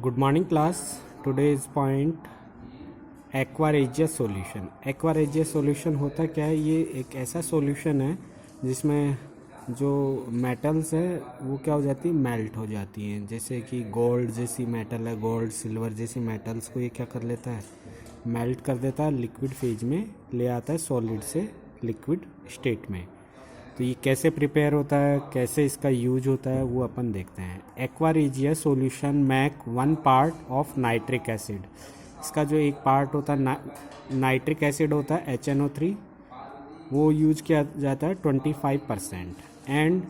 Good morning class. Today's point aqua regia solution. Aqua regia solution होता क्या है? ये एक ऐसा सॉल्यूशन है जिसमें जो मेटल्स है वो क्या हो जाती है, मेल्ट हो जाती हैं. जैसे कि गोल्ड जैसी मेटल है, गोल्ड सिल्वर जैसी मेटल्स को ये क्या कर लेता है, मेल्ट कर देता है, लिक्विड फेज में ले आता है, सॉलिड से लिक्विड स्टेट में. तो ये कैसे प्रिपेयर होता है, कैसे इसका यूज होता है, वो अपन देखते हैं. Aqua regia solution make one part of nitric acid. इसका जो एक पार्ट होता है नाइट्रिक एसिड होता है HNO3, वो यूज किया जाता है 25%. And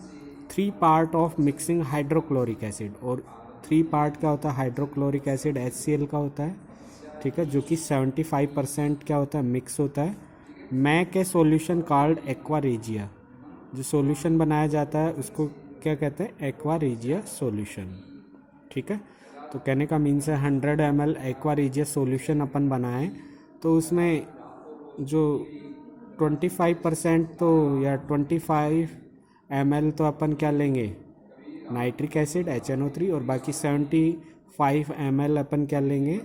3 part of mixing hydrochloric acid, और 3 पार्ट क्या होता है, हाइड्रोक्लोरिक एसिड HCl का होता है, ठीक है, जो कि 75% क्या होता है, मिक्स होता है. Make a solution called aqua regia. जो सॉल्यूशन बनाया जाता है उसको क्या कहते हैं, एक्वारेजिया सॉल्यूशन. ठीक है, तो कहने का मीन्स है 100 ml एक्वारेजिया सॉल्यूशन अपन बनाएं तो उसमें जो 25% तो या 25 ml तो अपन क्या लेंगे, नाइट्रिक एसिड HNO3, और बाकी 75 ml अपन क्या लेंगे,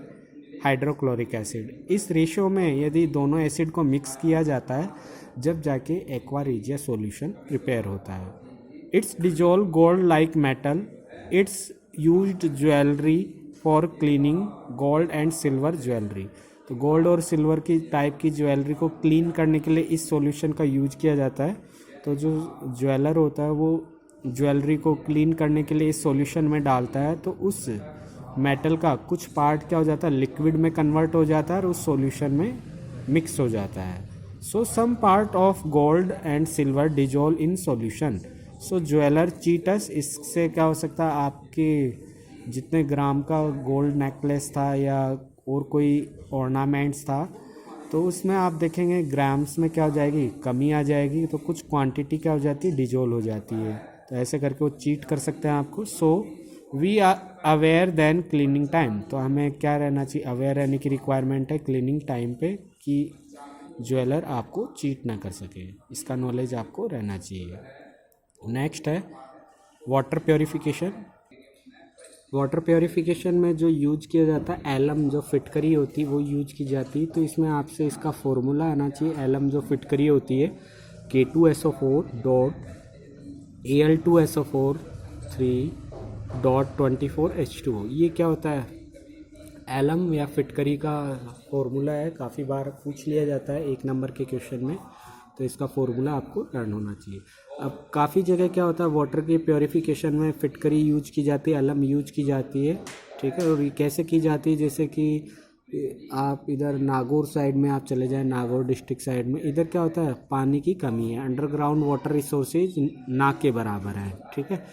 हाइड्रोक्लोरिक एसिड. इस रेशियो में यदि दोनों एसिड को मिक्स किया जाता है जब जाके एक्वारेजिया सॉल्यूशन प्रिपेयर होता है. It's dissolve gold like metal. It's used jewellery for cleaning gold and silver jewellery. तो गोल्ड और सिल्वर की टाइप की ज्वेलरी को क्लीन करने के लिए इस सॉल्यूशन का यूज किया जाता है. तो जो ज्वेलर होता है वो ज्वेलरी को क्लीन करने के लिए इस सॉल्यूशन में डालता है, तो उस मेटल का कुछ पार्ट क्या हो जाता है, लिक्विड में कन्वर्ट हो जाता है और उस सॉल्यूशन में मिक्स हो जाता है. So some part of gold and silver dissolve in solution. So jeweller cheats. इससे क्या हो सकता है, आपके जितने ग्राम का गोल्ड नेकलेस था या और कोई ऑर्नामेंट्स था, तो उसमें आप देखेंगे ग्राम्स में क्या हो जाएगी, कमी आ जाएगी, तो कुछ क्वांटिटी क्या हो जाती है, डिजोल्व हो जाती है. तो ऐसे करके वो चीट कर सकते हैं आपको. So we are aware then cleaning time. तो हमें क्या रहना चाहिए, अवेयर रहने की रिक्वायरमेंट है क्लीनिंग टाइम पे, कि ज्वेलर आपको चीट ना कर सके. इसका नॉलेज आपको रहना चाहिए. नेक्स्ट है वाटर प्योरिफिकेशन. वाटर प्योरिफिकेशन में जो यूज किया जाता है, एलम जो फिटकरी होती है वो यूज की जाती है. तो इसमें आपसे इसका फॉर्मूला आना चाहिए. एलम जो फिटकरी होती है K2SO4 dot Al2SO4 3 dot 24H2O. ये क्या होता है, एलम या फिटकरी का फॉर्मूला है. काफ़ी बार पूछ लिया जाता है 1 नंबर के क्वेश्चन में, तो इसका फॉर्मूला आपको लर्न होना चाहिए. अब काफ़ी जगह क्या होता है, वाटर के प्योरिफिकेशन में फिटकरी यूज की जाती है, एलम यूज की जाती है. ठीक है, और ये कैसे की जाती है, जैसे कि आप इधर नागौर साइड में आप चले जाएं, नागौर डिस्ट्रिक्ट साइड में, इधर क्या होता है, पानी की कमी है, अंडरग्राउंड वाटर रिसोर्सेज ना के बराबर है. ठीक है,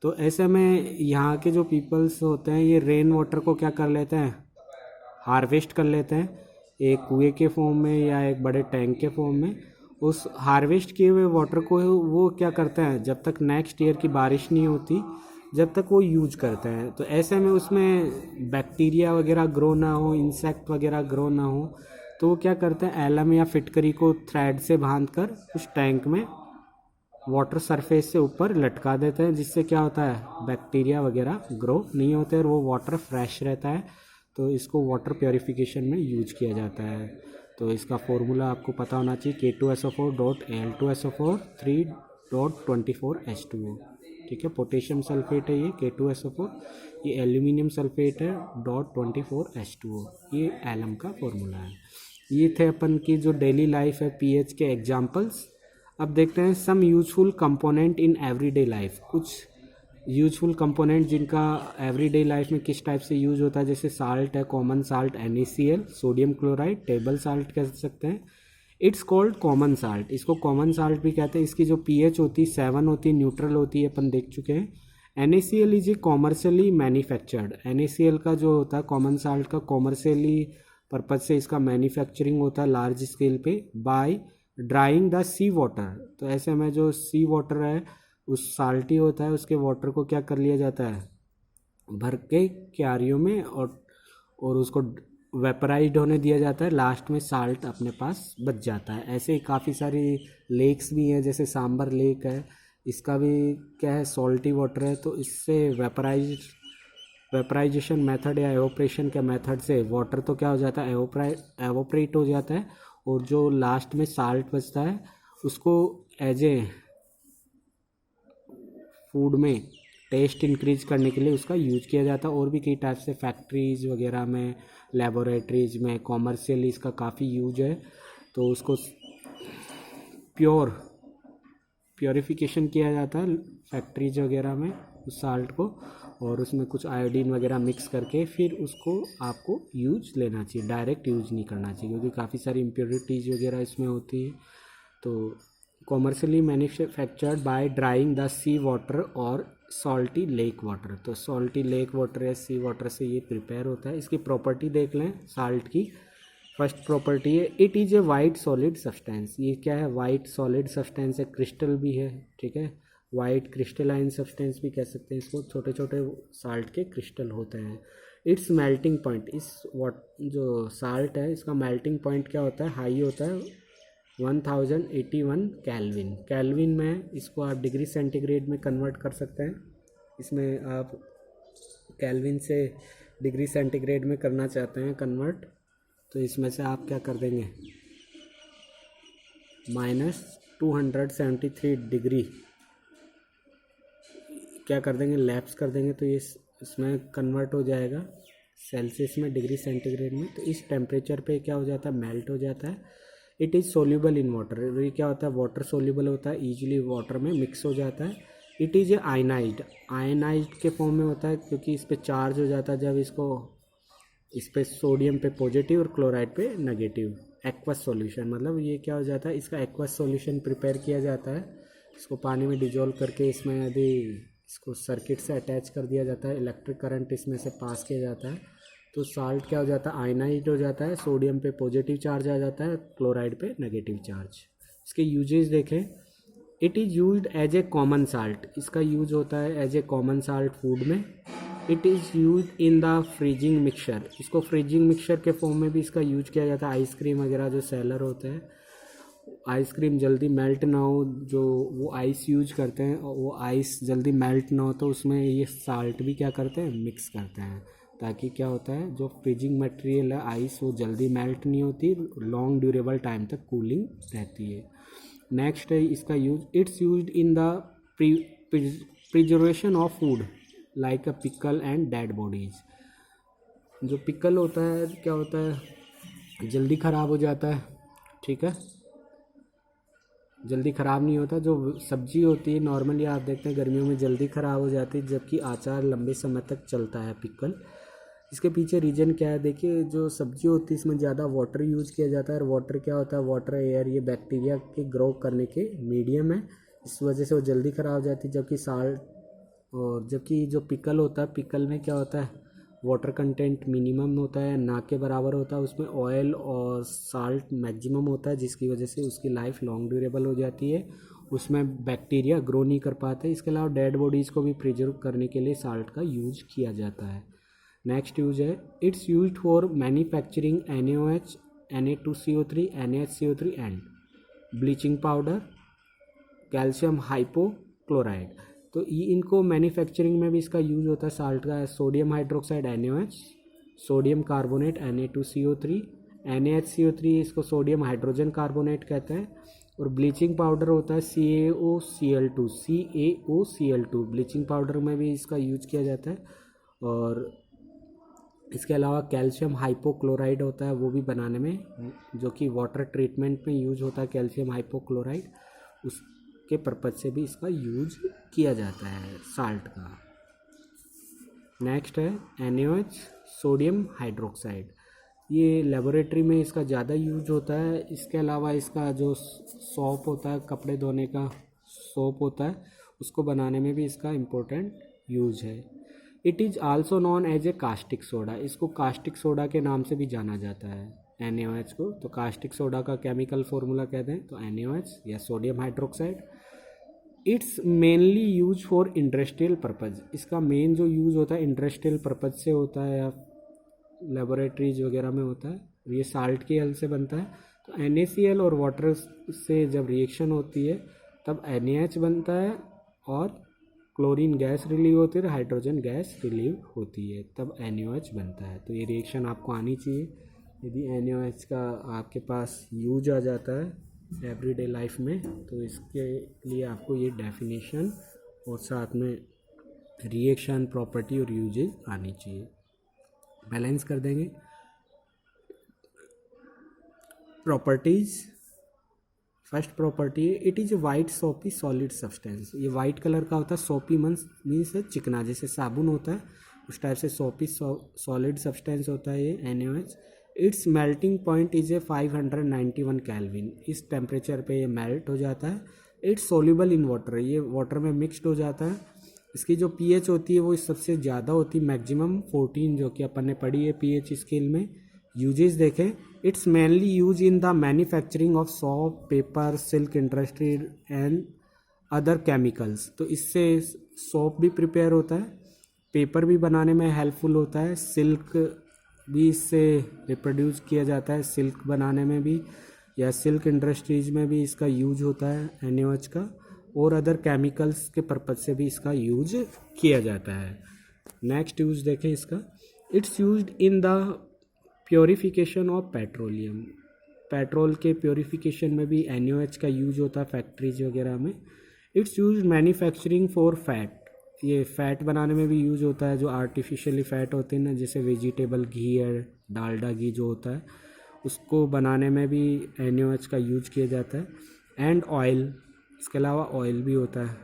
तो ऐसे में यहाँ के जो पीपल्स होते हैं ये रेन वाटर को क्या कर लेते हैं, हार्वेस्ट कर लेते हैं, एक कुएं के फॉर्म में या एक बड़े टैंक के फॉर्म में. उस हार्वेस्ट किए हुए वाटर को वो क्या करते हैं, जब तक नेक्स्ट ईयर की बारिश नहीं होती जब तक वो यूज करते हैं. तो ऐसे में उसमें बैक्टीरिया वगैरह ग्रो ना हो, इंसेक्ट वगैरह ग्रो ना हो, तो वो क्या करते हैं, एलम या फिटकरी को थ्रेड से बांध कर उस टैंक में वाटर सरफेस से ऊपर लटका देते हैं, जिससे क्या होता है, बैक्टीरिया वगैरह ग्रो नहीं होते और वो वाटर फ्रेश रहता है. तो इसको वाटर प्योरिफिकेशन में यूज किया जाता है. तो इसका फॉर्मूला आपको पता होना चाहिए, K2SO4 dot Al2SO4 3 dot 24H2O. ठीक है, पोटेशियम सल्फेट है ये K2SO4, ये एल्यूमिनियम सल्फेट है डॉट 24H2O. ये एलम का फॉर्मूला है. ये थे अपन की जो डेली लाइफ है पीएच के एग्जाम्पल्स. अब देखते हैं some useful component in everyday life. कुछ यूजफुल कंपोनेंट जिनका एवरीडे लाइफ में किस टाइप से यूज होता है, जैसे साल्ट है, common salt NaCl, sodium chloride, table salt कह सकते हैं. It's called common salt. इसको कॉमन साल्ट भी कहते हैं. इसकी जो pH होती है 7 होती है, न्यूट्रल होती है, अपन देख चुके हैं. NaCl is a commercially manufactured. NaCl का जो होता है कॉमन साल्ट का, कॉमर्शियली पर्पज से इसका मैन्युफैक्चरिंग होता है लार्ज स्केल पे, by drying the sea water. तो ऐसे में जो सी वाटर है उस साल्टी होता है, उसके वाटर को क्या कर लिया जाता है, भर के क्यारियों में, और उसको वेपराइज्ड होने दिया जाता है. लास्ट में साल्ट अपने पास बच जाता है. ऐसे ही काफ़ी सारी लेक्स भी हैं, जैसे सांबर लेक है, इसका भी क्या है, सॉल्टी वाटर है, तो इससे वेपराइज वेपराइजेशन मेथड या एवोप्रेशन के मेथड से वाटर तो क्या हो जाता है, एवोपरेट हो जाता है, और जो लास्ट में साल्ट बचता है उसको एज ए फूड में टेस्ट इंक्रीज करने के लिए उसका यूज किया जाता है। और भी कई टाइप से फैक्ट्रीज वगैरह में, लेबोरेटरीज में, कॉमर्शियली इसका काफ़ी यूज है। तो उसको प्योरिफिकेशन किया जाता है फैक्ट्रीज वगैरह में उस साल्ट को, और उसमें कुछ आयोडीन वगैरह मिक्स करके फिर उसको आपको यूज लेना चाहिए, डायरेक्ट यूज नहीं करना चाहिए क्योंकि काफ़ी सारी इम्प्योरिटीज़ वगैरह इसमें होती है। तो commercially manufactured by drying the sea water और सॉल्टी लेक वाटर। तो सॉल्टी लेक वाटर या सी वाटर से ये प्रिपेयर होता है। इसकी प्रॉपर्टी देख लें साल्ट की। फर्स्ट प्रॉपर्टी है it is a white solid substance. ये क्या है, वाइट सॉलिड सब्सटेंस है, क्रिस्टल भी है, ठीक है, वाइट क्रिस्टलाइन सब्सटेंस भी कह सकते हैं इसको, छोटे छोटे साल्ट के क्रिस्टल होते हैं। इट्स मेल्टिंग पॉइंट, इस जो साल्ट है इसका मेल्टिंग पॉइंट क्या होता है, हाई होता है 1081 केल्विन। केल्विन में इसको आप डिग्री सेंटीग्रेड में कन्वर्ट कर सकते हैं। इसमें आप केल्विन से डिग्री सेंटीग्रेड में करना चाहते हैं कन्वर्ट, तो इसमें से आप क्या कर देंगे, -273 डिग्री क्या कर देंगे, लैप्स कर देंगे, तो ये इसमें कन्वर्ट हो जाएगा सेल्सियस में, डिग्री सेंटीग्रेड में। तो इस टेम्परेचर पे क्या हो जाता है, मेल्ट हो जाता है। It is soluble in water, ये क्या होता है, वाटर सोल्यूबल होता है, ईजिली वाटर में मिक्स हो जाता है। इट इज़ ए आयनाइज्ड के फॉर्म में होता है क्योंकि इस पर चार्ज हो जाता है जब इसको, इस पे सोडियम पे पॉजिटिव और क्लोराइड पे नेगेटिव। एक्वस सॉल्यूशन मतलब ये क्या हो जाता है, इसका एक्वस सॉल्यूशन प्रिपेयर किया जाता है, इसको पानी में डिजोल्व करके इसमें यदि इसको सर्किट से अटैच कर दिया जाता है, इलेक्ट्रिक करंट इसमें से पास किया जाता है, तो साल्ट क्या हो जाता है, आयनाइज्ड हो जाता है, सोडियम पे पॉजिटिव चार्ज आ जाता है, क्लोराइड पे नेगेटिव चार्ज। इसके यूजेस देखें, it is used as a common salt, इसका यूज होता है as a common salt food में। It is use in the freezing mixture, इसको फ्रीजिंग मिक्सचर के फॉर्म में भी इसका यूज किया जाता है। आइसक्रीम वगैरह जो सेलर होते हैं, आइसक्रीम जल्दी मेल्ट ना हो, जो वो आइस यूज करते हैं और वो आइस जल्दी मेल्ट ना हो, तो उसमें ये साल्ट भी क्या करते हैं, मिक्स करते हैं, ताकि क्या होता है जो फ्रीजिंग मटेरियल है आइस, वो जल्दी मेल्ट नहीं होती, लॉन्ग ड्यूरेबल टाइम तक कूलिंग रहती है। नेक्स्ट है इसका use, it's used in the preservation of food like a pickle and dead bodies. जो पिकल होता है क्या होता है, जल्दी ख़राब हो जाता है, ठीक है, जल्दी ख़राब नहीं होता। जो सब्जी होती है नॉर्मली आप देखते हैं गर्मियों में जल्दी ख़राब हो जाती है, जबकि अचार लंबे समय तक चलता है पिकल। इसके पीछे रीज़न क्या है, देखिए जो सब्जी होती है इसमें ज़्यादा वाटर यूज किया जाता है, और वाटर क्या होता है, वाटर एयर ये बैक्टीरिया के ग्रो करने के मीडियम है, इस वजह से वो जल्दी ख़राब हो जाती है। जबकि जबकि जो पिकल होता है, पिकल में क्या होता है, वाटर कंटेंट मिनिमम होता है, ना के बराबर होता है, उसमें ऑयल और साल्ट मैक्सिमम होता है, जिसकी वजह से उसकी लाइफ लॉन्ग ड्यूरेबल हो जाती है, उसमें बैक्टीरिया ग्रो नहीं कर पाते। इसके अलावा डेड बॉडीज़ को भी प्रिजर्व करने के लिए साल्ट का यूज किया जाता है। नेक्स्ट यूज है, it's used for manufacturing NaOH, Na2CO3, NaHCO3 and bleaching powder, calcium hypochlorite. तो ये इनको मैन्युफैक्चरिंग में भी इसका यूज होता है साल्ट का। Sodium hydroxide NaOH, sodium carbonate Na2CO3, NaHCO3 इसको सोडियम हाइड्रोजन कार्बोनेट कहते हैं, और ब्लीचिंग पाउडर होता है CaOCl2। ब्लीचिंग पाउडर में भी इसका यूज किया जाता है। और इसके अलावा कैल्शियम हाइपोक्लोराइड होता है, वो भी बनाने में, जो कि वाटर ट्रीटमेंट में यूज होता है कैल्शियम हाइपोक्लोराइड, उसके पर्पज से भी इसका यूज किया जाता है साल्ट का। नेक्स्ट है NaOH, सोडियम हाइड्रोक्साइड, ये लेबोरेटरी में इसका ज़्यादा यूज होता है। इसके अलावा इसका जो सोप होता है, कपड़े धोने का सोप होता है, उसको बनाने में भी इसका इम्पोर्टेंट यूज है। It is also known as a caustic soda, इसको कास्टिक सोडा के नाम से भी जाना जाता है NaOH को। तो कास्टिक सोडा का केमिकल फॉर्मूला कहते हैं तो NaOH या sodium hydroxide. It's mainly use for industrial purpose, इसका मेन जो यूज़ होता है इंडस्ट्रियल पर्पज़ से होता है या लेबोरेटरीज वगैरह में होता है। ये साल्ट की हेल्प से बनता है। तो NaCl और वाटर से जब रिएक्शन होती है तब NaH बनता है और क्लोरीन गैस रिलीव होती है, हाइड्रोजन गैस रिलीव होती है, तब NaOH बनता है। तो ये रिएक्शन आपको आनी चाहिए। यदि NaOH का आपके पास यूज आ जाता है एवरीडे लाइफ में, तो इसके लिए आपको ये डेफिनेशन और साथ में रिएक्शन, प्रॉपर्टी और यूजेज आनी चाहिए। बैलेंस कर देंगे। प्रॉपर्टीज, फर्स्ट प्रॉपर्टी है इट इज़ ए वाइट सोपी सॉलिड सब्सटेंस। ये वाइट कलर का होता है, सोपी मीन्स चिकना, जैसे साबुन होता है उस टाइप से सोपी सॉलिड सब्सटेंस होता है ये NaOH। It's melting point is a 591 kelvin. इस टेम्परेचर पे ये मेल्ट हो जाता है। इट्स सोल्यूबल इन वाटर, ये वाटर में मिक्सड हो जाता है। इसकी जो pH होती है वो सबसे ज़्यादा होती है, मैक्सिमम 14, जो कि अपन ने पढ़ी है pH स्केल में। यूजेस देखें, it's mainly use in the manufacturing of shop, paper, silk industry and other chemicals. तो इससे सॉप भी प्रिपेयर होता है, पेपर भी बनाने में हेल्पफुल होता है, सिल्क भी इससे रिप्रोड्यूस किया जाता है, सिल्क बनाने में भी, या सिल्क इंडस्ट्रीज में भी इसका यूज होता है NaOH का, और अदर केमिकल्स के पर्पज से भी इसका यूज किया जाता है। नेक्स्ट यूज देखें इसका, it's used in the purification of petroleum. Petrol के प्योरीफिकेशन में भी NaOH का यूज होता है फैक्ट्रीज वगैरह में। It's use manufacturing for fat, ये फैट बनाने में भी यूज होता है, जो आर्टिफिशियली फैट होते हैं ना, जैसे वेजिटेबल घी है, डालडा घी जो होता है, उसको बनाने में भी NaOH का यूज किया जाता है। एंड ऑयल, इसके अलावा ऑयल भी होता है,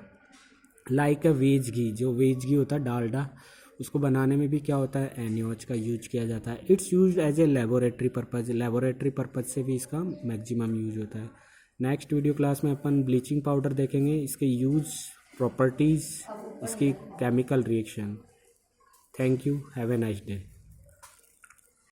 लाइक अ वेज घी, जो वेज घी होता है डालडा, उसको बनाने में भी क्या होता है NaOH का यूज किया जाता है। It's use as a laboratory purpose, laboratory purpose से भी इसका मैक्सिमम यूज होता है। नेक्स्ट वीडियो क्लास में अपन ब्लीचिंग पाउडर देखेंगे, इसके यूज, प्रॉपर्टीज़, इसकी chemical reaction. Thank you, have a nice day.